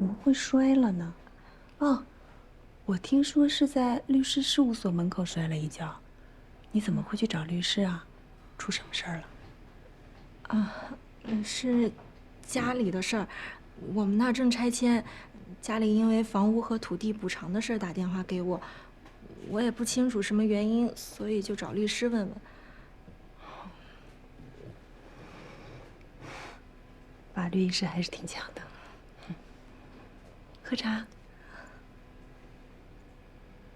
怎么会摔了呢？哦，我听说是在律师事务所门口摔了一跤。你怎么会去找律师啊？出什么事儿了？是家里的事儿，我们那儿正拆迁，家里因为房屋和土地补偿的事儿打电话给我，我也不清楚什么原因，所以就找律师问问。法律意识还是挺强的。喝茶。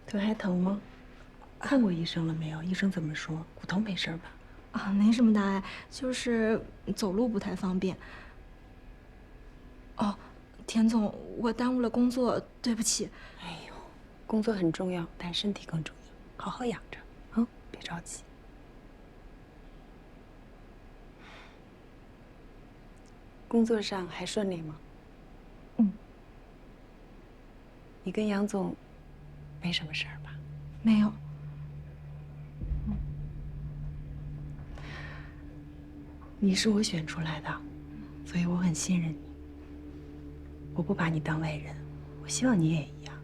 腿还疼吗？看过医生了没有？医生怎么说？骨头没事吧？没什么大碍，就是走路不太方便。哦，田总，我耽误了工作，对不起。哎呦，工作很重要，但身体更重要，好好养着啊，别着急。工作上还顺利吗？嗯，你跟杨总没什么事儿吧？没有。你是我选出来的，所以我很信任你。我不把你当外人，我希望你也一样。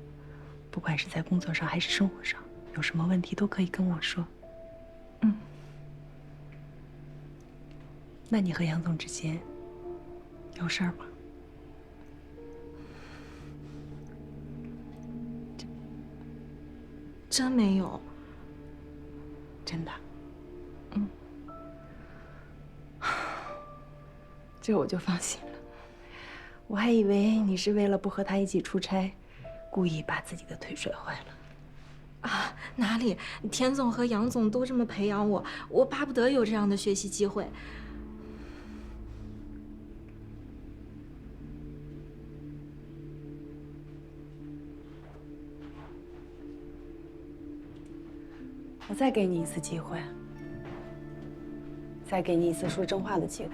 不管是在工作上还是生活上，有什么问题都可以跟我说。嗯。那你和杨总之间有事儿吗？真没有。真的？嗯。这我就放心了。我还以为你是为了不和他一起出差，故意把自己的腿摔坏了。哪里？田总和杨总都这么培养我，我巴不得有这样的学习机会。我再给你一次机会，再给你一次说真话的机会。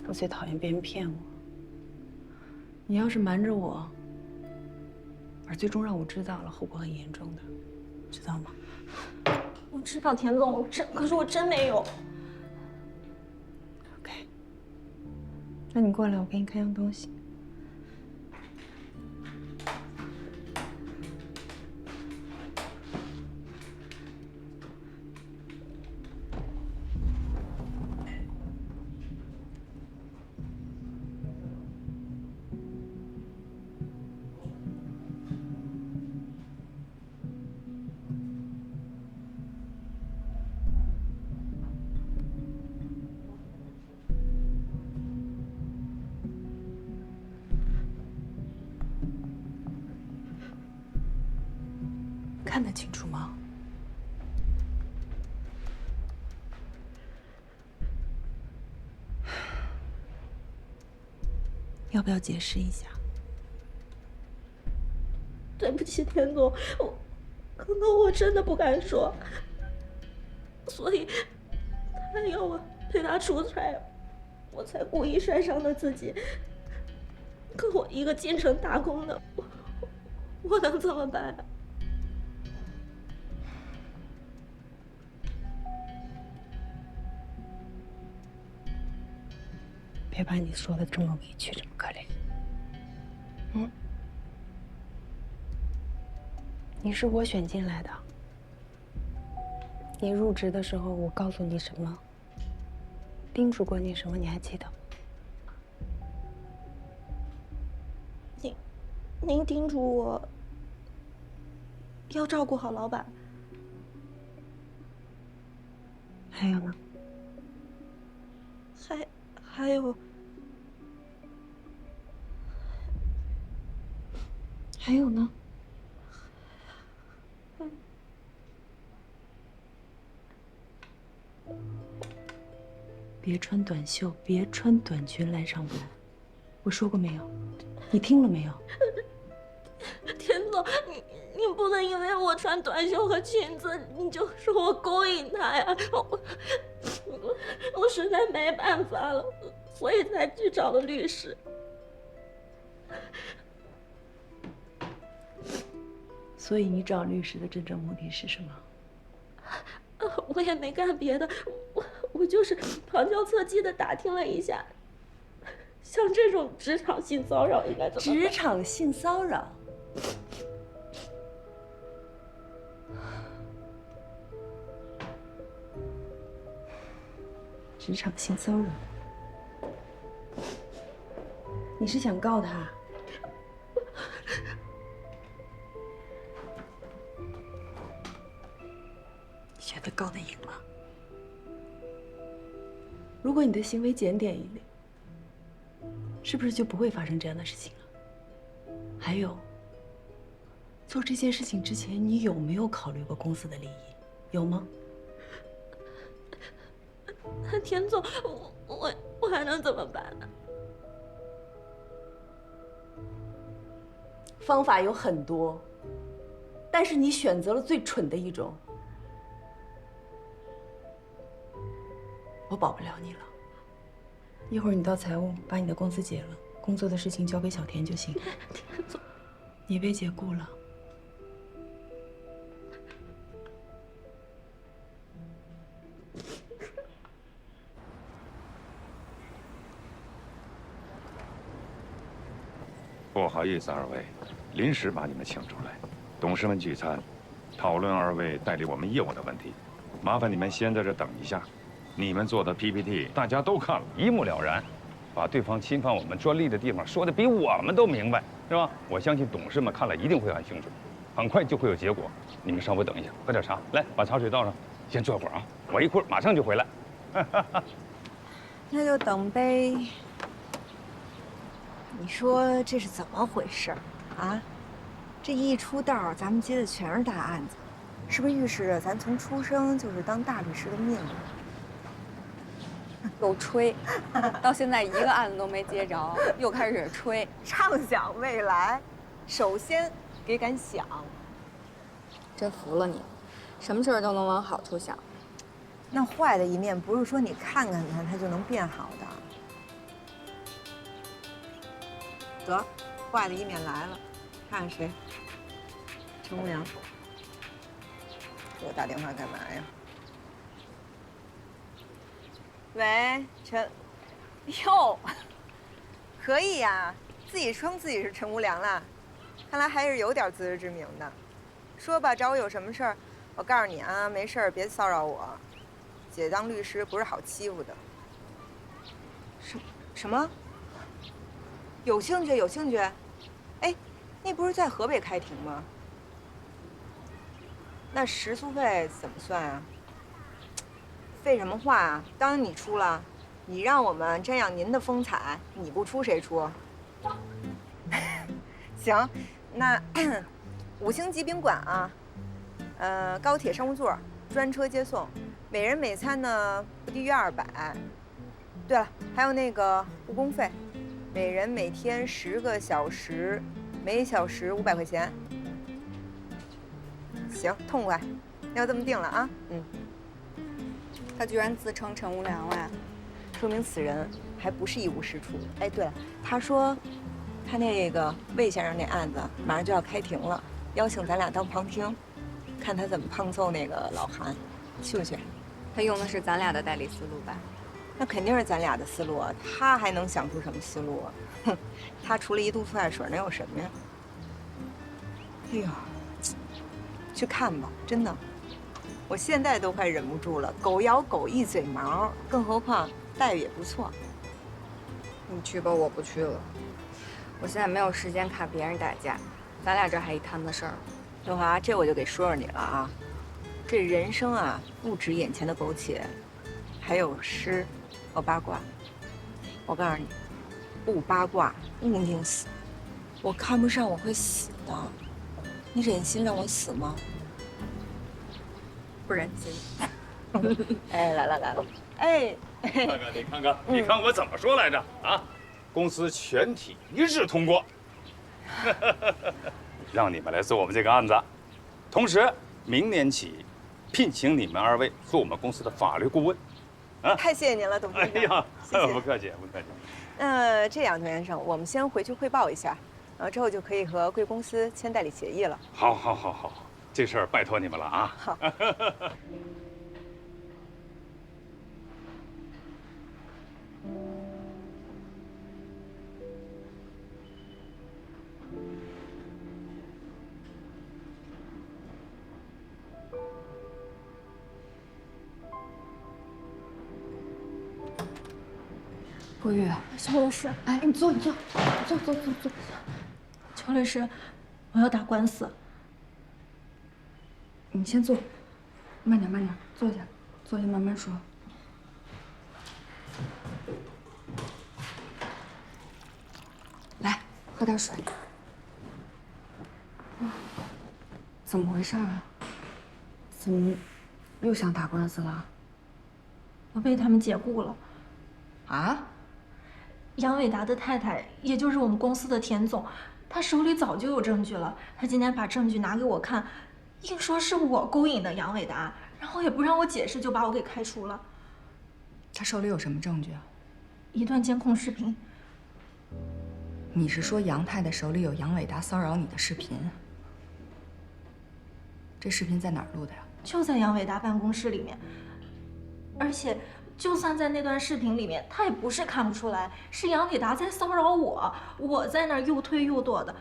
我最讨厌别人骗我。你要是瞒着我，而最终让我知道了，后果很严重的，知道吗？我知道田总，可是我真没有。OK，那你过来，我给你看样东西。看得清楚吗？要不要解释一下？对不起，田总，可能我真的不敢说，所以他要我陪他出差，我才故意摔伤了自己。可我一个进城打工的，我能怎么办啊？别把你说的这么委屈，这么可怜。嗯，你是我选进来的。你入职的时候，我告诉你什么，叮嘱过你什么，你还记得吗？您叮嘱我要照顾好老板。还有呢？还有。还有呢？别穿短袖，别穿短裙来上班。我说过没有？你听了没有？田总，你不能因为我穿短袖和裙子，你就说我勾引他呀！我实在没办法了，所以才去找了律师。所以你找律师的真正目的是什么？我也没干别的，我就是旁敲侧击的打听了一下，像这种职场性骚扰应该怎么办？职场性骚扰，职场性骚扰，你是想告他？你觉得告得赢吗？如果你的行为检点一点，是不是就不会发生这样的事情了？还有，做这件事情之前，你有没有考虑过公司的利益？有吗？那田总，我还能怎么办呢？方法有很多，但是你选择了最蠢的一种。我保不了你了。一会儿你到财务把你的工资结了，工作的事情交给小田就行。田总，你被解雇了。不好意思，二位，临时把你们请出来，董事们聚餐，讨论二位代理我们业务的问题，麻烦你们先在这等一下。你们做的 PPT 大家都看了，一目了然，把对方侵犯我们专利的地方说的比我们都明白，是吧？我相信董事们看了一定会很清楚，很快就会有结果。你们稍微等一下，喝点茶，来把茶水倒上，先坐会儿啊，我一会儿马上就回来。那就等呗。你说这是怎么回事啊？这一出道，咱们接的全是大案子，是不是预示着咱从出生就是当大律师的命啊？又吹，到现在一个案子都没接着，又开始吹，畅想未来，首先得敢想。真服了你，什么事儿都能往好处想。那坏的一面不是说你看看它就能变好的。得，坏的一面来了，看看谁？陈无良。给我打电话干嘛呀？喂，陈，哟，可以呀，自己称自己是陈无良了，看来还是有点自知之明的。说吧，找我有什么事儿？我告诉你啊，没事儿别骚扰我，姐当律师不是好欺负的。什么？有兴趣，有兴趣。哎，那不是在河北开庭吗？那食宿费怎么算啊？废什么话啊！当然你出了，你让我们瞻仰您的风采，你不出谁出？行，那5星级宾馆啊，高铁商务座，专车接送，每人每餐呢不低于200。对了，还有那个误工费，每人每天10个小时，每小时500块钱。行，痛快，要这么定了啊。他居然自称陈无良了，说明此人还不是一无是处。哎，对了，他说他那个魏先生那案子马上就要开庭了，邀请咱俩当旁听，看他怎么胖揍那个老韩，去不去？他用的是咱俩的代理思路吧？那肯定是咱俩的思路啊，他还能想出什么思路啊？哼，他除了一肚子爱水，能有什么呀？哎呦，去看吧，真的。我现在都快忍不住了，狗咬狗一嘴毛，更何况待遇也不错。你去吧，我不去了。我现在没有时间看别人打架，咱俩这还一摊子事儿。刘华，这我就给说说你了啊。这人生啊，不止眼前的苟且，还有诗和八卦。我告诉你，不八卦勿宁死。我看不上我会死的，你忍心让我死吗？不忍心。哎，来了，哎，看看你看看，你看我怎么说来着啊？公司全体一致通过，让你们来做我们这个案子，同时明年起聘请你们2位做我们公司的法律顾问。啊，太谢谢您了，董事长。哎呀，谢谢。不客气，不客气。这样，童先生，我们先回去汇报一下，然后之后就可以和贵公司签代理协议了。好，这事儿拜托你们了啊。好。郭玉，邱律师，哎，你坐，坐。邱律师，我要打官司。你先坐，慢点，坐下，慢慢说。来，喝点水。怎么回事啊？怎么又想打官司了？我被他们解雇了。啊？杨伟达的太太，也就是我们公司的田总，他手里早就有证据了。他今天把证据拿给我看，硬说是我勾引的杨伟达，然后也不让我解释就把我给开除了。他手里有什么证据啊？一段监控视频。你是说杨太太手里有杨伟达骚扰你的视频？这视频在哪儿录的呀？就在杨伟达办公室里面，而且就算在那段视频里面，他也不是看不出来是杨伟达在骚扰我，我在那儿又推又躲的。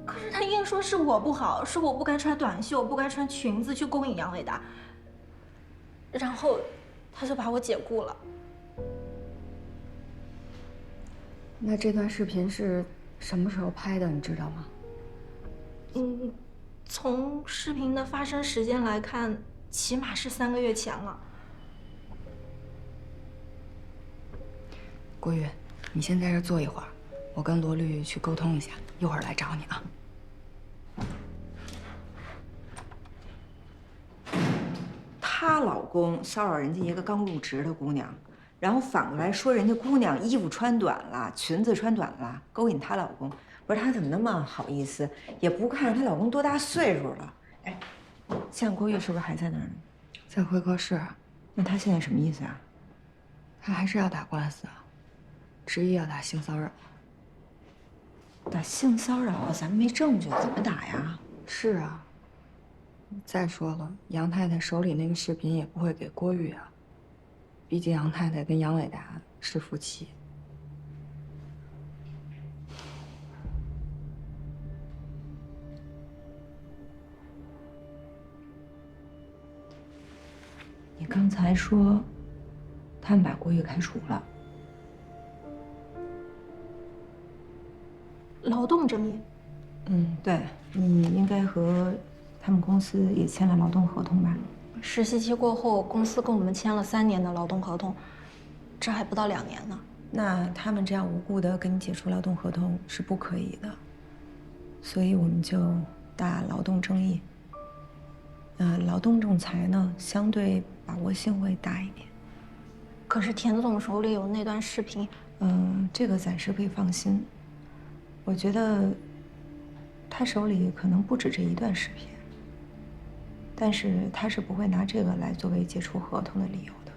可是他硬说是我不好，是我不该穿短袖，不该穿裙子去勾引杨伟达，然后他就把我解雇了。那这段视频是什么时候拍的？你知道吗？从视频的发生时间来看，起码是3个月前了。郭玉，你先在这坐一会儿，我跟罗律去沟通一下，一会儿来找你啊。她老公骚扰人家一个刚入职的姑娘，然后反过来说人家姑娘衣服穿短了，裙子穿短了，勾引她老公。不是她怎么那么好意思，也不看她老公多大岁数了。哎，现在郭玉是不是还在那儿呢？在会客室。那她现在什么意思啊？他还是要打官司啊，执意要打性骚扰。打性骚扰，咱们没证据，怎么打呀？是啊。再说了，杨太太手里那个视频也不会给郭玉啊，毕竟杨太太跟杨伟达是夫妻。你刚才说，他们把郭玉开除了。劳动争议。对，你应该和他们公司也签了劳动合同吧？实习期过后，公司跟我们签了3年的劳动合同，这还不到2年呢。那他们这样无故的跟你解除劳动合同是不可以的，所以我们就打劳动争议。劳动仲裁呢，相对把握性会大一点。可是田总手里有那段视频，这个暂时可以放心。我觉得他手里可能不止这一段视频，但是他是不会拿这个来作为解除合同的理由的。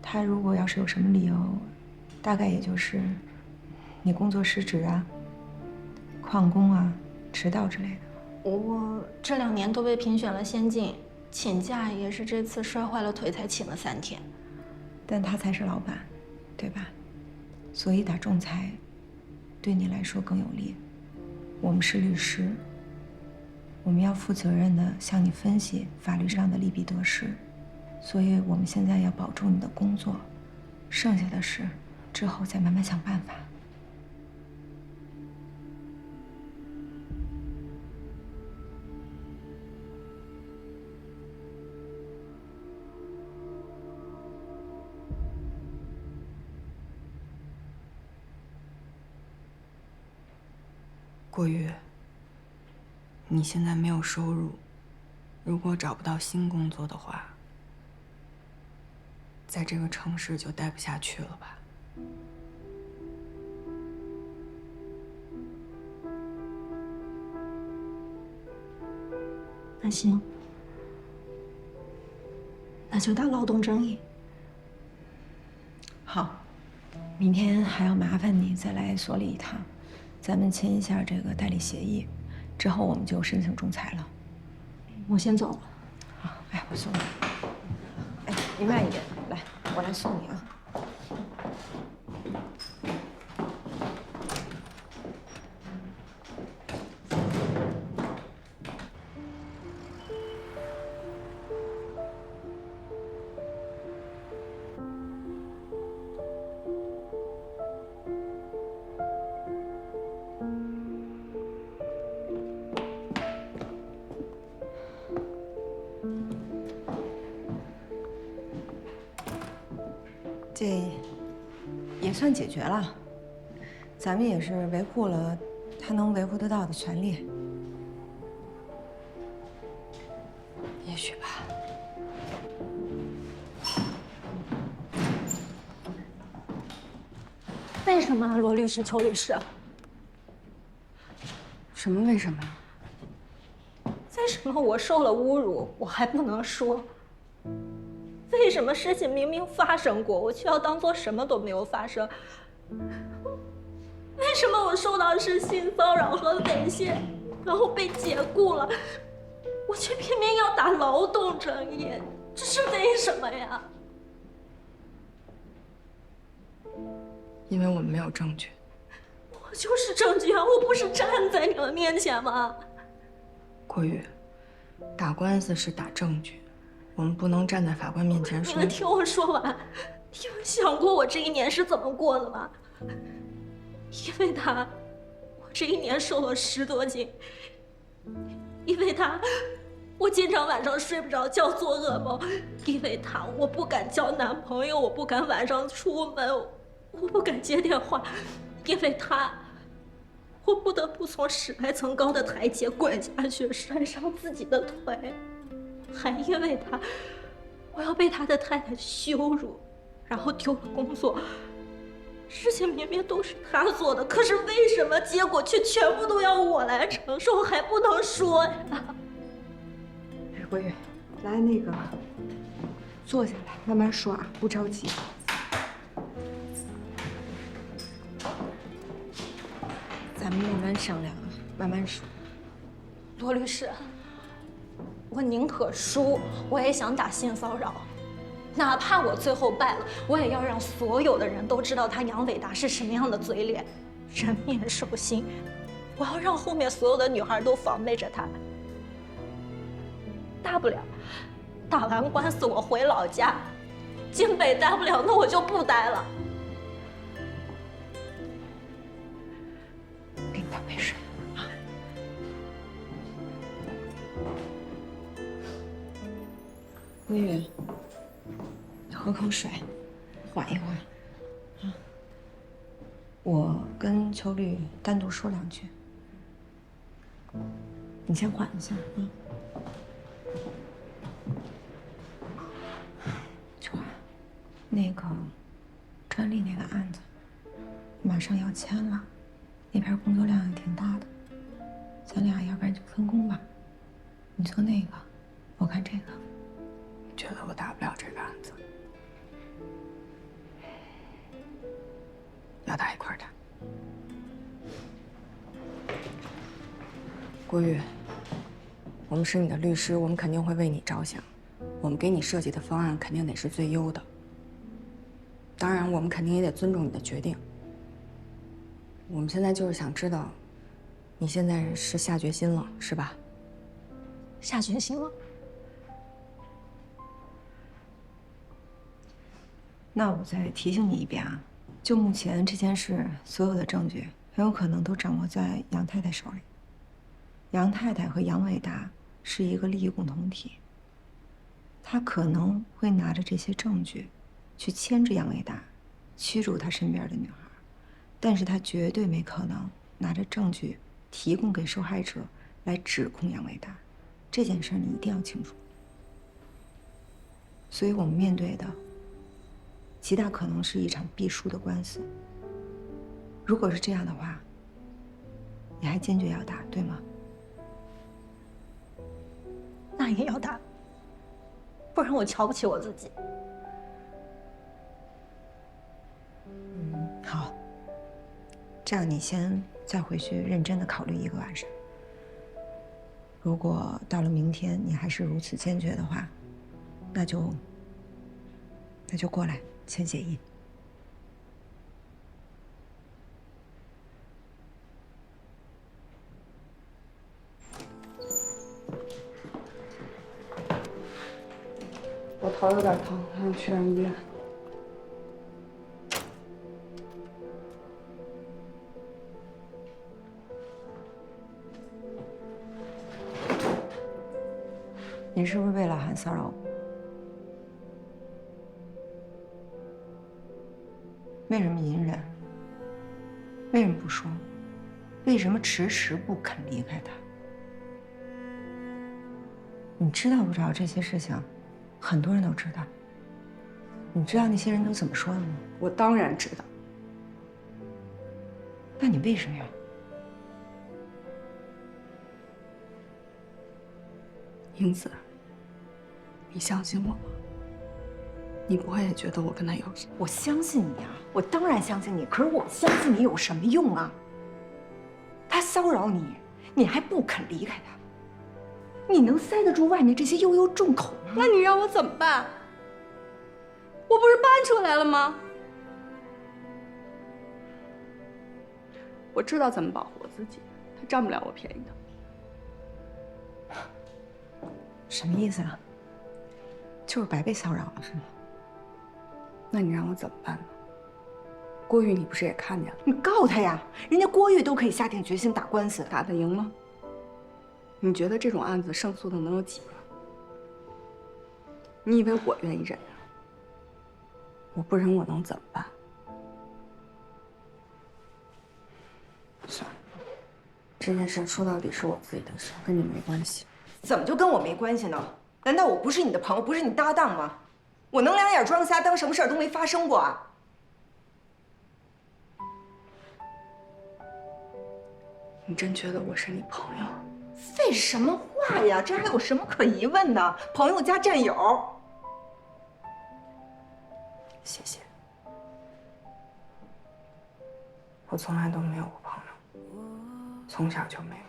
他如果要是有什么理由，大概也就是你工作失职啊、旷工啊、迟到之类的。我这2年都被评选了先进，请假也是这次摔坏了腿才请了3天。但他才是老板，对吧？所以打仲裁对你来说更有利。我们是律师，我们要负责任的向你分析法律上的利弊得失，所以我们现在要保住你的工作，剩下的事之后再慢慢想办法。郭玉，你现在没有收入，如果找不到新工作的话，在这个城市就待不下去了吧？那行，那就打劳动争议。好，明天还要麻烦你再来所里一趟，咱们签一下这个代理协议，之后我们就申请仲裁了。我先走了。好，哎，我送你。哎，你慢一点，来，我来送你啊。这也算解决了，咱们也是维护了他能维护得到的权利。也许吧。为什么啊，罗律师、邱律师？什么为什么？为什么我受了侮辱，我还不能说？为什么事情明明发生过，我却要当做什么都没有发生？为什么我受到的是性骚扰和猥亵，然后被解雇了，我却偏偏要打劳动争议？这是为什么呀？因为我们没有证据。我就是证据啊！我不是站在你们面前吗？郭宇，打官司是打证据，我们不能站在法官面前说。你们听我说完。你们想过我这一年是怎么过的吗？因为他，我这一年瘦了10多斤。因为他，我经常晚上睡不着觉，做噩梦。因为他，我不敢交男朋友，我不敢晚上出门，我不敢接电话。因为他，我不得不从10来层高的台阶滚下去，摔伤自己的腿。还因为他，我要被他的太太羞辱，然后丢了工作。事情明明都是他做的，可是为什么结果却全部都要我来承受，还不能说呀？郭宇，来那个，坐下来，慢慢说啊，不着急。咱们慢慢商量啊，慢慢说。罗律师，我宁可输，我也想打性骚扰，哪怕我最后败了，我也要让所有的人都知道他杨伟达是什么样的嘴脸，人面兽心。我要让后面所有的女孩都防备着他。大不了打完官司我回老家，京北待不了，那我就不待了。给你倒杯水啊。郭宇，喝口水，缓一缓。我跟秋绿单独说2句，你先缓一下啊。秋儿，那个专利那个案子马上要签了，那边工作量也挺大的，咱俩要不然就分工吧，你做那个，我看这个。我觉得我打不了这个案子，要打一块儿打。郭宇，我们是你的律师，我们肯定会为你着想，我们给你设计的方案肯定得是最优的。当然，我们肯定也得尊重你的决定。我们现在就是想知道，你现在是下决心了，是吧？下决心了。那我再提醒你一遍啊，就目前这件事，所有的证据很有可能都掌握在杨太太手里。杨太太和杨伟达是一个利益共同体，他可能会拿着这些证据去牵制杨伟达，驱逐他身边的女孩，但是他绝对没可能拿着证据提供给受害者来指控杨伟达。这件事你一定要清楚。所以我们面对的极大可能是一场必输的官司。如果是这样的话，你还坚决要打，对吗？那也要打，不然我瞧不起我自己。好，这样你先再回去认真的考虑1个晚上。如果到了明天你还是如此坚决的话，那就过来签协议。我头有点疼，还想去趟医院。你是不是为了喊骚扰我？为什么隐忍？为什么不说？为什么迟迟不肯离开他？你知道不知道这些事情，很多人都知道。你知道那些人都怎么说的吗？我当然知道。那你为什么呀？英子，你相信我吗？你不会也觉得我跟他有什么？我相信你啊，我当然相信你。可是我相信你有什么用啊？他骚扰你，你还不肯离开他，你能塞得住外面这些悠悠众口吗？那你让我怎么办？我不是搬出来了吗？我知道怎么保护我自己，他占不了我便宜的。什么意思啊？就是白被骚扰了是吗？那你让我怎么办呢？郭玉，你不是也看见了？你告他呀！人家郭玉都可以下定决心打官司，打得赢吗？你觉得这种案子胜诉的能有几个？你以为我愿意忍啊？我不忍，我能怎么办？算了，这件事说到底是我自己的事，跟你没关系。怎么就跟我没关系呢？难道我不是你的朋友，不是你搭档吗？我能两眼装瞎，当什么事儿都没发生过啊？你真觉得我是你朋友？废什么话呀！这还有什么可疑问的？朋友加战友。谢谢。我从来都没有过朋友，从小就没有。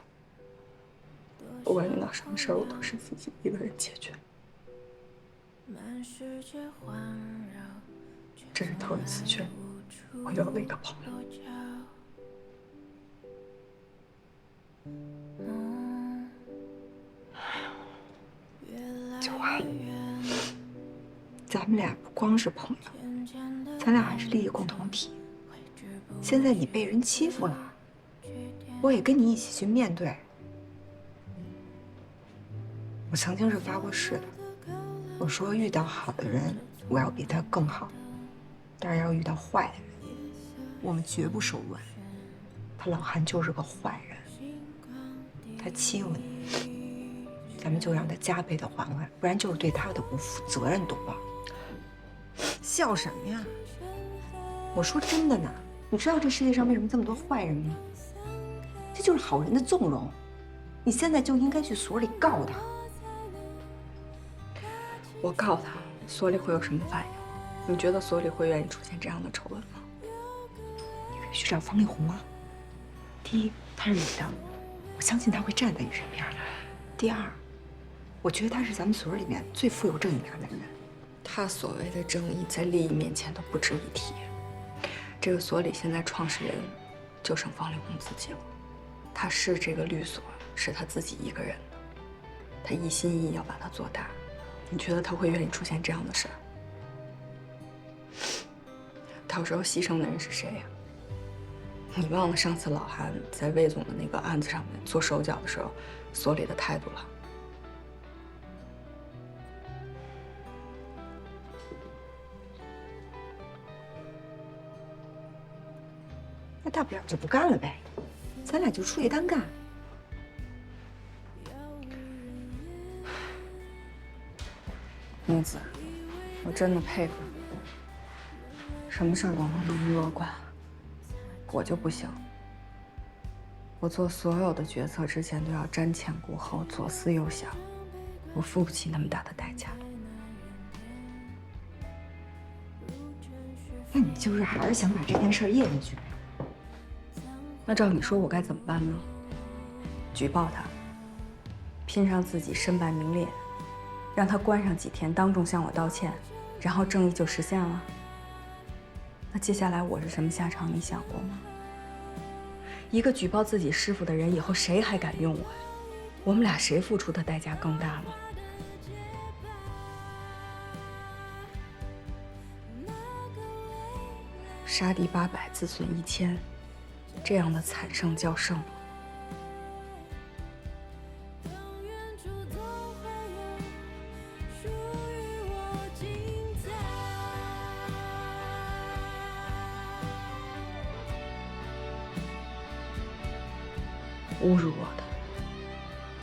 不管遇到什么事儿，我都是自己一个人解决。这是头一次觉得我有了一个朋友。九华，咱们俩不光是朋友，咱俩还是利益共同体。现在你被人欺负了，我也跟你一起去面对。我曾经是发过誓的，我说遇到好的人，我要比他更好；但是要遇到坏的人，我们绝不手软。他老韩就是个坏人，他欺负你，咱们就让他加倍的还回来，不然就是对他的不负责任，懂吧？笑什么呀？我说真的呢，你知道这世界上为什么这么多坏人吗？这就是好人的纵容。你现在就应该去所里告他。我告他，所里会有什么反应？你觉得所里会愿意出现这样的丑闻吗？你可以去找方力宏啊。第一，他是女的，我相信他会站在你身边。第二，我觉得他是咱们所里面最富有正义感的人。他所谓的正义，在利益面前都不值一提。这个所里现在创始人就剩方力宏自己了。他是这个律所，是他自己一个人的，他一心一意要把它做大。你觉得他会愿意出现这样的事儿？到时候牺牲的人是谁呀？你忘了上次老韩在魏总的那个案子上面做手脚的时候，所里的态度了？那大不了就不干了呗，咱俩就出去单干。英子，我真的佩服你，什么事儿都能那么乐观，我就不行。我做所有的决策之前都要瞻前顾后，左思右想，我付不起那么大的代价。那你就是还是想把这件事咽下去呗？那照你说，我该怎么办呢？举报他，拼上自己身败名裂，让他关上几天，当众向我道歉，然后正义就实现了。那接下来我是什么下场？你想过吗？一个举报自己师傅的人，以后谁还敢用我呀？我们俩谁付出的代价更大呢？杀敌800，自损1000，这样的惨胜叫胜吗？侮辱我的、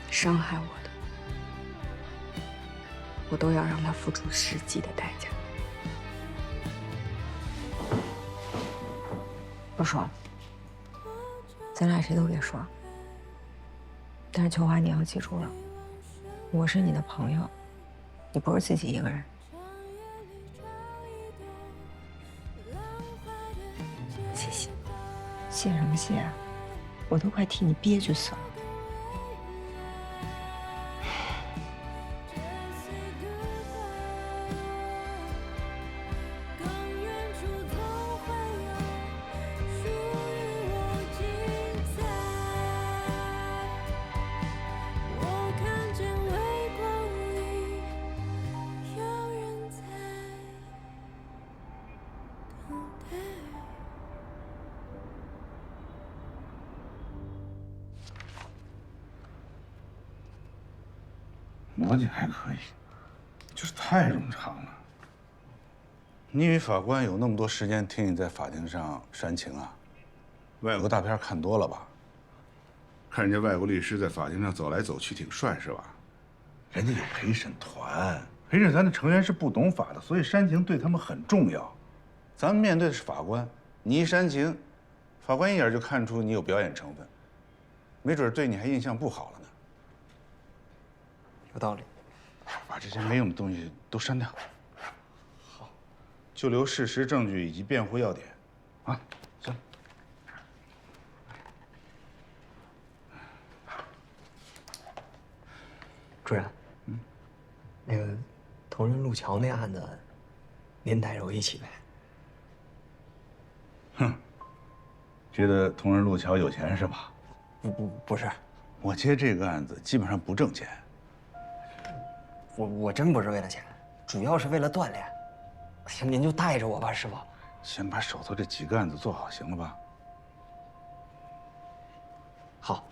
伤害我的，我都要让他付出实际的代价。不说了，咱俩谁都别说。但是秋华，你要记住了，我是你的朋友，你不是自己一个人。谢谢，谢什么谢啊？我都快替你憋屈死了。逻辑还可以，就是太冗长了。你以为法官有那么多时间听你在法庭上煽情啊？外国大片看多了吧？看人家外国律师在法庭上走来走去，挺帅是吧？人家有陪审团，陪审团的成员是不懂法的，所以煽情对他们很重要。咱们面对的是法官，你一煽情，法官一眼就看出你有表演成分，没准对你还印象不好了呢。有道理，把这些没用的东西都删掉。好，就留事实、证据以及辩护要点。啊，行。主任，那个同仁路桥那案子，您带着我一起呗。哼，觉得同仁路桥有钱是吧？不是，我接这个案子基本上不挣钱。我真不是为了钱，主要是为了锻炼。行，您就带着我吧，师傅。先把手头这几个案子做好，行了吧？好。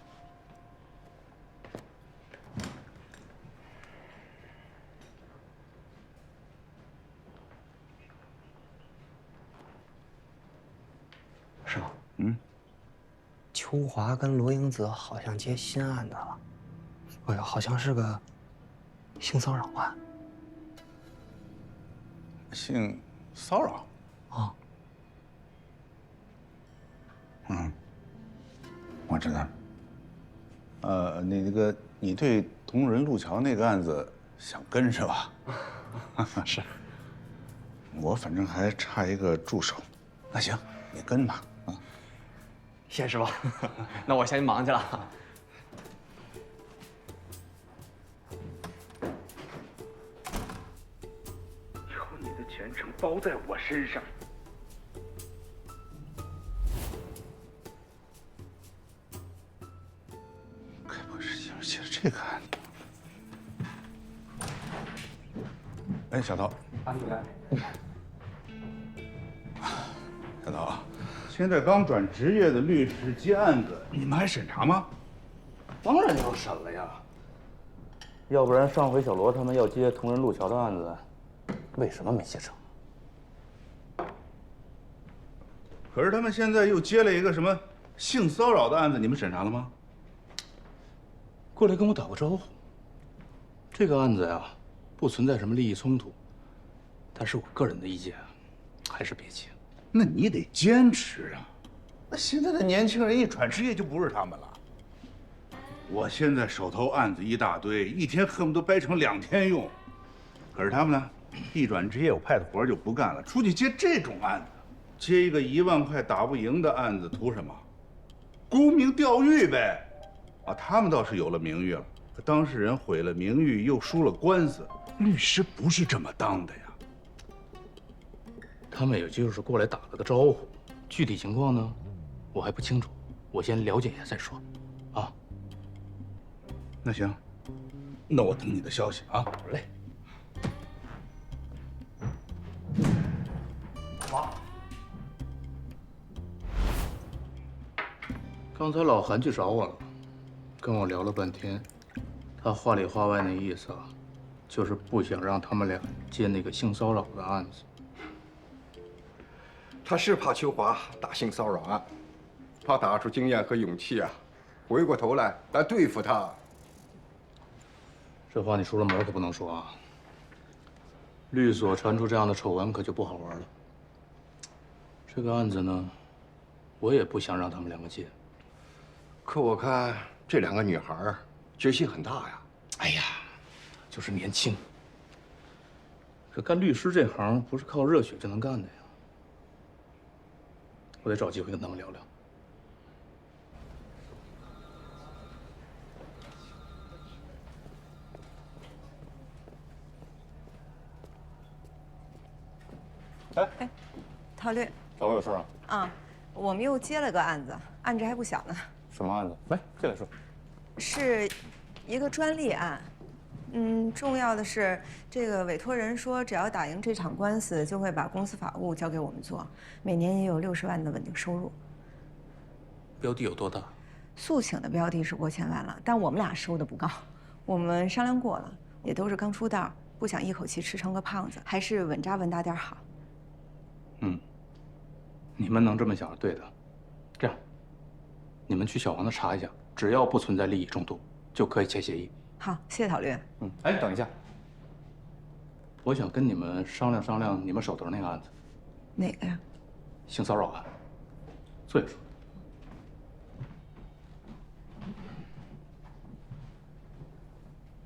师傅，秋华跟罗英子好像接新案子了，哎呀，好像是个性骚扰案。性骚扰？啊。我知道。那个，你对同仁路桥那个案子想跟是吧？是。我反正还差一个助手，那行，你跟吧。啊。谢师傅，那我先忙去了。以后你的前程包在我身上。该不会是写了这个案子？哎，小涛。小涛啊，现在刚转职业的律师接案子，你们还审查吗？当然要审了呀，要不然上回小罗他们要接同仁路桥的案子，为什么没接成？可是他们现在又接了一个什么性骚扰的案子，你们审查了吗？过来跟我打个招呼。这个案子呀，不存在什么利益冲突，但是我个人的意见，还是别接。那你得坚持啊！那现在的年轻人一转职业就不是他们了。我现在手头案子一大堆，一天恨不得掰成2天用。可是他们呢，一转职业我派的活就不干了，出去接这种案子，接一个1万块打不赢的案子，图什么？沽名钓誉呗！啊，他们倒是有了名誉了，可当事人毁了名誉，又输了官司，律师不是这么当的呀。他们也就是过来打了个招呼，具体情况呢，我还不清楚，我先了解一下再说。啊，那行，那我等你的消息啊。好嘞。好。刚才老韩去找我了，跟我聊了半天，他话里话外那意思啊，就是不想让他们俩接那个性骚扰的案子。他是怕秋华打性骚扰案，怕打出经验和勇气啊，回过头来对付他。这话你出了门可不能说啊！律所传出这样的丑闻，可就不好玩了。这个案子呢，我也不想让他们两个接。可我看这两个女孩决心很大呀。哎呀，就是年轻。可干律师这行不是靠热血就能干的呀。我得找机会跟他们聊聊。哎，陶律，找我有事啊？啊，我们又接了个案子，案子还不小呢。什么案子？来，进来说。是一个专利案。重要的是，这个委托人说，只要打赢这场官司，就会把公司法务交给我们做，每年也有60万的稳定收入。标的有多大？诉请的标的是过千万了，但我们俩收的不高。我们商量过了，也都是刚出道，不想一口气吃成个胖子，还是稳扎稳打点好。你们能这么想是对的。这样，你们去小王那查一下，只要不存在利益冲突，就可以签协议。好，谢谢陶律。哎，等一下，我想跟你们商量商量你们手头那个案子。哪个呀？性骚扰案。坐下说。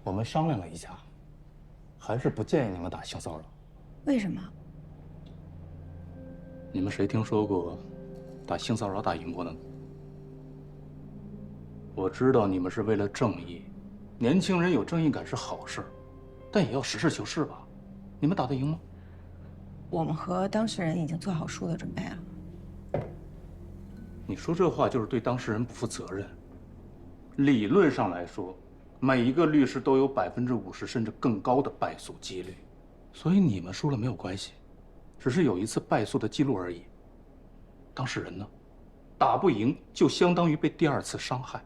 我们商量了一下，还是不建议你们打性骚扰。为什么？你们谁听说过打性骚扰打赢过的呢？我知道你们是为了正义，年轻人有正义感是好事，但也要实事求是吧？你们打得赢吗？我们和当事人已经做好输的准备了。你说这话就是对当事人不负责任。理论上来说，每一个律师都有50%甚至更高的败诉几率，所以你们输了没有关系。只是有一次败诉的记录而已。当事人呢，打不赢就相当于被第2次伤害。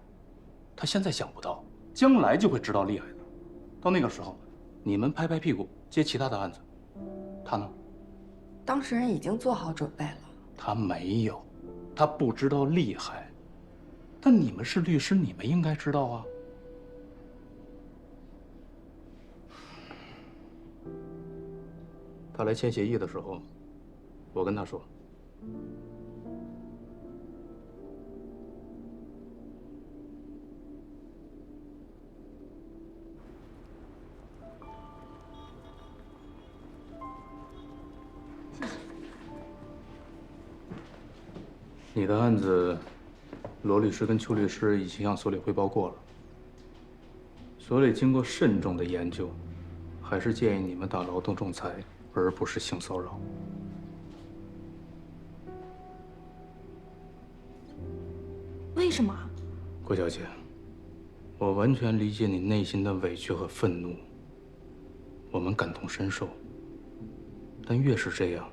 他现在想不到，将来就会知道厉害的。到那个时候，你们拍拍屁股接其他的案子，他呢？当事人已经做好准备了。他没有，他不知道厉害。但你们是律师，你们应该知道啊。他来签协议的时候，我跟他说：“你的案子，罗律师跟邱律师已经向所里汇报过了。所里经过慎重的研究，还是建议你们打劳动仲裁，而不是性骚扰。为什么？郭小姐，我完全理解你内心的委屈和愤怒，我们感同身受。但越是这样，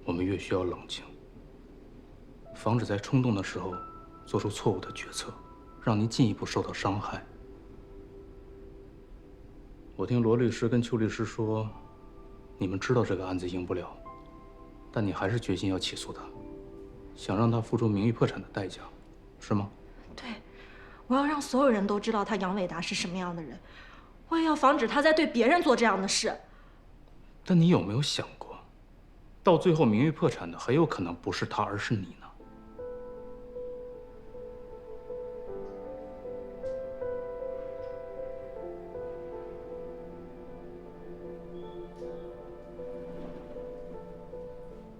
我们越需要冷静，防止在冲动的时候做出错误的决策，让您进一步受到伤害。我听罗律师跟邱律师说，你们知道这个案子赢不了，但你还是决心要起诉他，想让他付出名誉破产的代价，是吗？对，我要让所有人都知道他杨伟达是什么样的人，我也要防止他再对别人做这样的事。但你有没有想过，到最后名誉破产的很有可能不是他，而是你呢？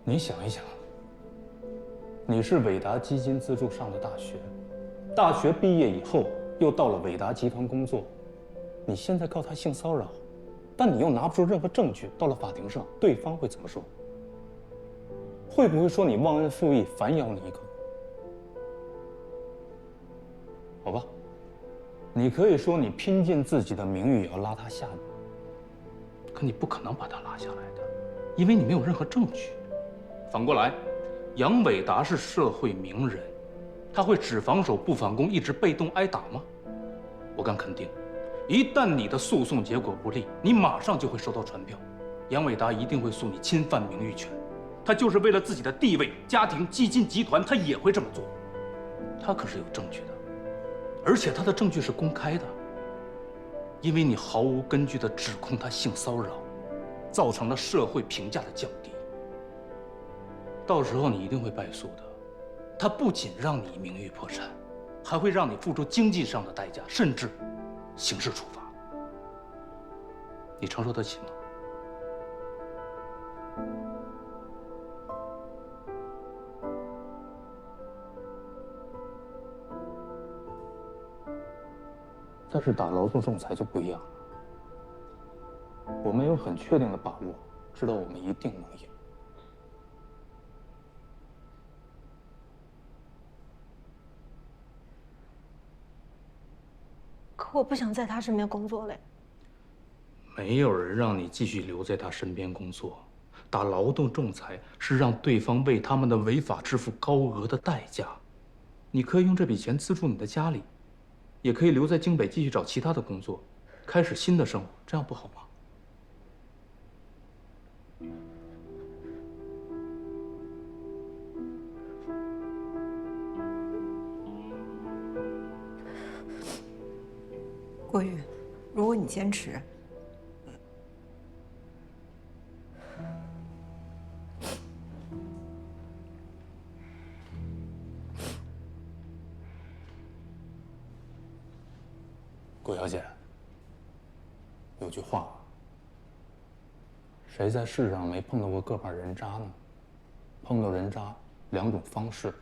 你想一想，你是伟达基金资助上的大学，大学毕业以后又到了伟达集团工作，你现在告他性骚扰，但你又拿不出任何证据，到了法庭上，对方会怎么说？会不会说你忘恩负义，反咬你一口？好吧，你可以说你拼尽自己的名誉也要拉他下来，可你不可能把他拉下来的，因为你没有任何证据。反过来，杨伟达是社会名人，他会只防守不反攻，一直被动挨打吗？我敢肯定，一旦你的诉讼结果不利，你马上就会收到传票，杨伟达一定会诉你侵犯名誉权。他就是为了自己的地位、家庭、基金集团，他也会这么做。他可是有证据的，而且他的证据是公开的，因为你毫无根据的指控他性骚扰，造成了社会评价的降低。到时候你一定会败诉的，他不仅让你名誉破产，还会让你付出经济上的代价，甚至刑事处罚。你承受得起吗？但是打劳动仲裁就不一样了，我们有很确定的把握，知道我们一定能赢。可我不想在他身边工作嘞。没有人让你继续留在他身边工作，打劳动仲裁是让对方为他们的违法支付高额的代价。你可以用这笔钱资助你的家里，也可以留在京北继续找其他的工作，开始新的生活，这样不好吗？郭玉，如果你坚持，郭小姐，有句话，谁在世上没碰到过个把人渣呢？碰到人渣两种方式，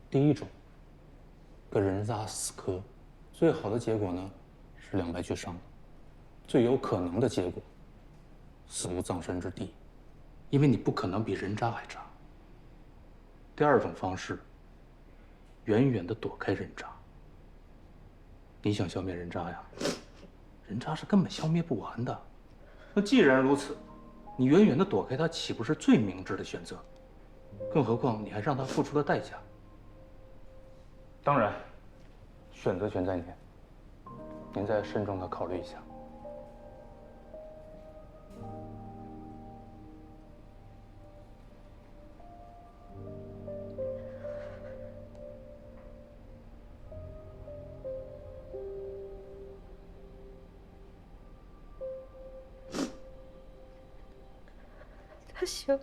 第一种，跟人渣死磕，最好的结果呢是两败俱伤，最有可能的结果，死无葬身之地，因为你不可能比人渣还渣。第二种方式，远远地躲开人渣。你想消灭人渣呀？人渣是根本消灭不完的。那既然如此，你远远地躲开他，岂不是最明智的选择？更何况你还让他付出了代价。当然，选择权在您，您再慎重地考虑一下。他行，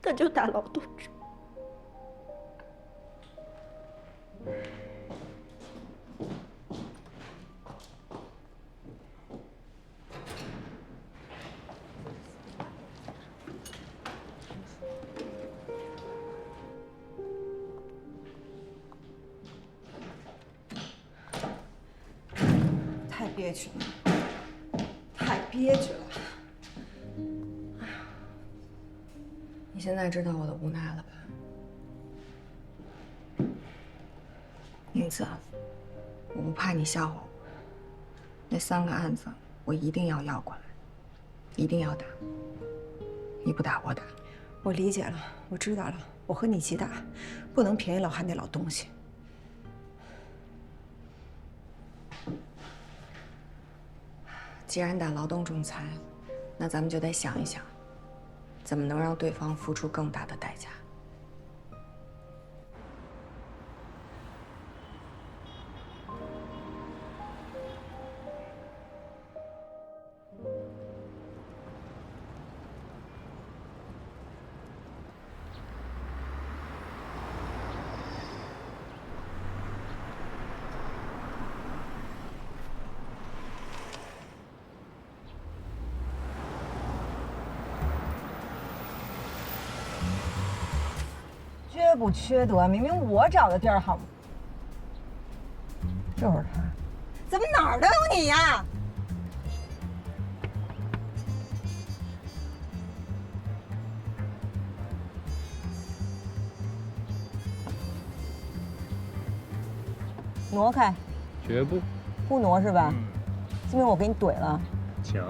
那就打劳动制。太憋屈了。太憋屈了。你现在知道我的无奈了吧？英子，我不怕你笑话我。那3个案子我一定要过来，一定要打。你不打我打。我理解了，我知道了，我和你一起打，不能便宜老韩那老东西。既然打劳动仲裁，那咱们就得想一想，怎么能让对方付出更大的代价。缺不缺德？明明我找的地儿好，就是他，怎么哪儿都有你呀？挪开，绝不，不挪是吧？今天我给你怼了。请。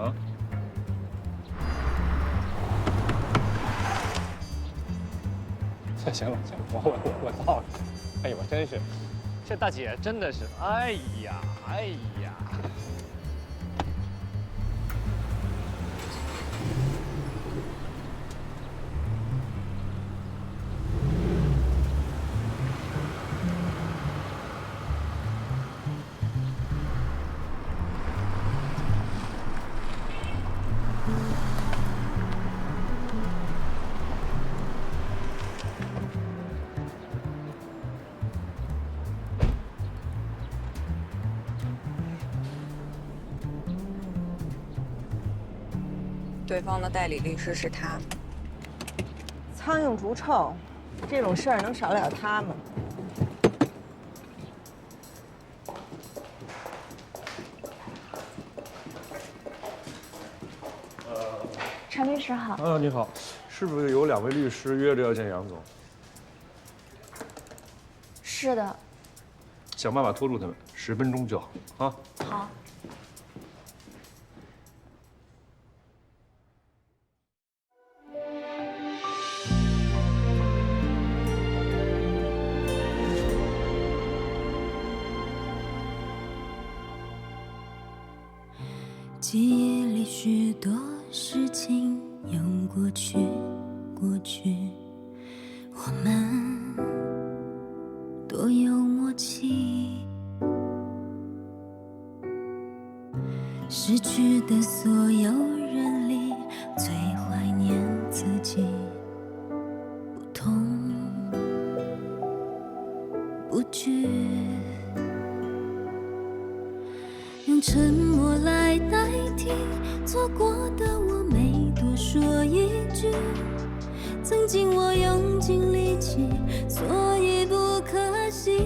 行了，我到了。哎呦，我真是，这大姐真的是，哎呀。对方的代理律师是他。苍蝇逐臭，这种事儿能少得了他吗？陈律师好。你好，是不是有2位律师约着要见杨总？是的。想办法拖住他们，10分钟就好啊。好。记忆里许多事情又过去，我们多有默契。失去的所有人里，最怀念自己，不痛不惧。用沉默来代替错过的我，没多说一句。曾经我用尽力气，所以不可惜。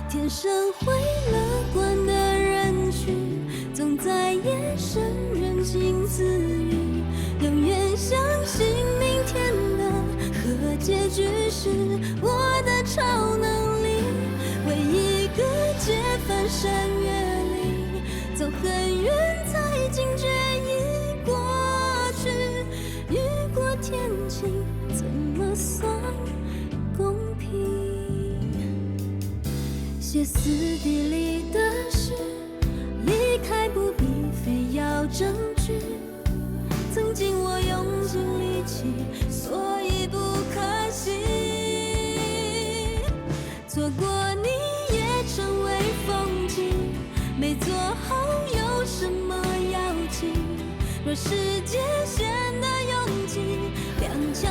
天生会乐观的人群，总在夜深人静自语，永远相信明天的和结局是我的超能力。为一个解翻山越岭，走很远才惊觉已过去。雨过天晴，怎么算公平？歇斯底里的事，离开不必非要证据。曾经我用尽力气，所以不可惜。错过你也成为风景，没做好有什么要紧？若世界显得拥挤，踉跄